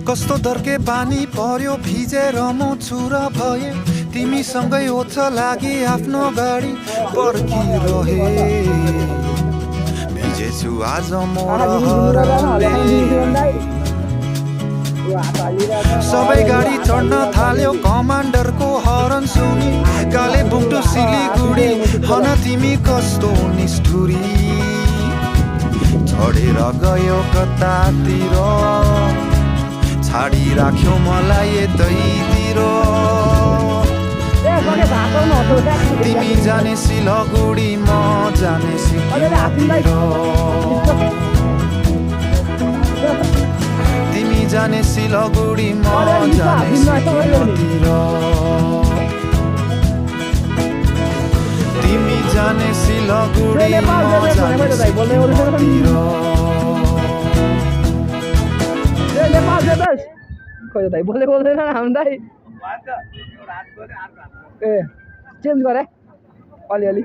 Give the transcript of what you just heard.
कस्तो दर्के पानी पर्यो भिजेर म चुरा भए तिमीसँगै ओछ लागि आफ्नो गाडी पर्खिरहे भिजेछु आज म रहरले सबै गाडी चढ्न थाल्यो कमान्डरको हरन सुनि कालेबुङ टु सिलिगुडी हन तिमी कस्तो निष्ठुरी चढेर गयो कतातिर छाडी राख्यो मलाई यतैतिर तिमी जाने सिलगुडी म जाने सिक्किमतिर तिमी जाने सिलगुडी म जाने सिक्किमतिर तिमी जाने सिलगुडी म जाने सिक्किमतिर खोइ दाइ बोल्दैन हामी दाइ ए चेन्ज गरे अलिअलि